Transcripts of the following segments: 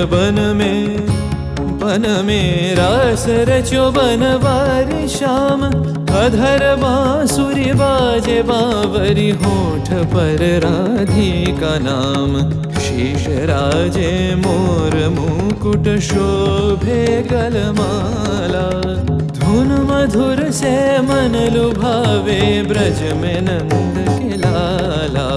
बन में रास रचो बनवारी श्याम। अधर बांसुरी बाजे बावरी होठ पर राधिका नाम। शीश राजे मोर मुकुट शोभे गलमाला। धुन मधुर से मन लुभावे ब्रज में नंद के लाला।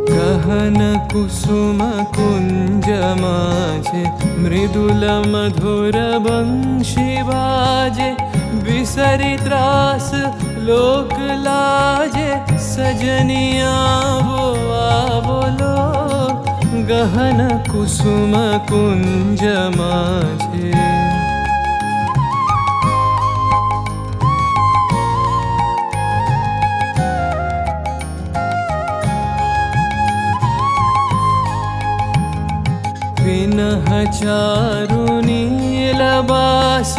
गहन कुसुम कुंज माझे मृदुल मधुर बंशी बाजे। बिसरी त्रास लोक लाजे सजनिया वो आवलो। गहन कुसुम कुंज माझे विनह चारु नीलबास।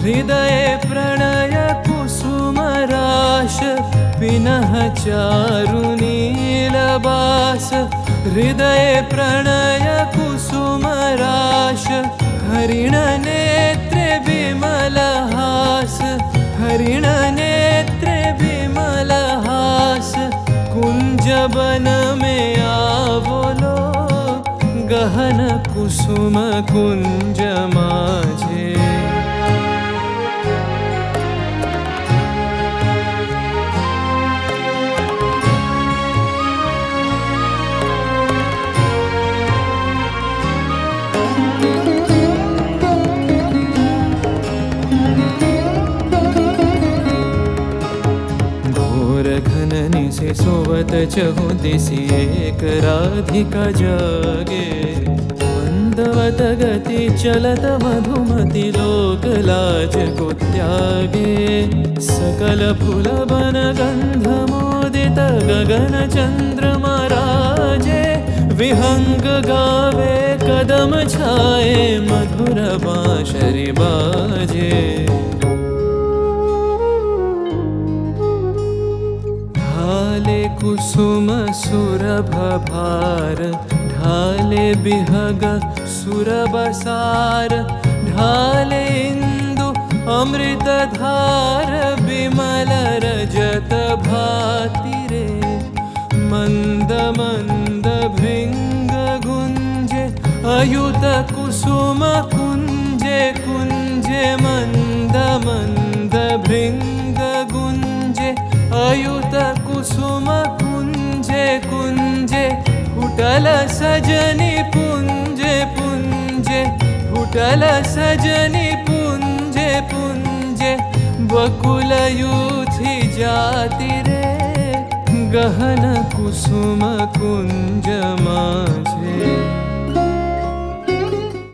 हृदय प्रणय कुसुम राश। विनह चारु नीलबास। हृदय प्रणय कुसुम राश। हरिण नेत्रे विमल हास। हरिण नेत्रे विमल हास। कुंज बन में आवलो। गहन कुसुम कुंज माझे घोर घननी से सोवत चहु दिसी एक राधिका जागे। मंदवत गति चलत मधुमति लोक लाज को त्यागे। सकल फूल बन गंध मोदित गगन चंद्रमा राजे। विहंग गावे कदम छाए मधुर बांसुरी बाजे। ढाले कुसुम सुरभ भार। ढाले बिहग सुरबसार। ढाले इंदु अमृत धार। बिमल रजत भाति रे। मंद मंद भृंग गुंजे अयुत कुसुम कुंजे कुंजे। मंद मंद भृंग गुंजे अयुत कुसुम कुंजे कुंजे। फुटल सजनी पुंजे पुंजे। फुटल सजनी पुंजे पुंजे। बकुल यूथी जाति रे। गहन कुसुम कुंज माझे।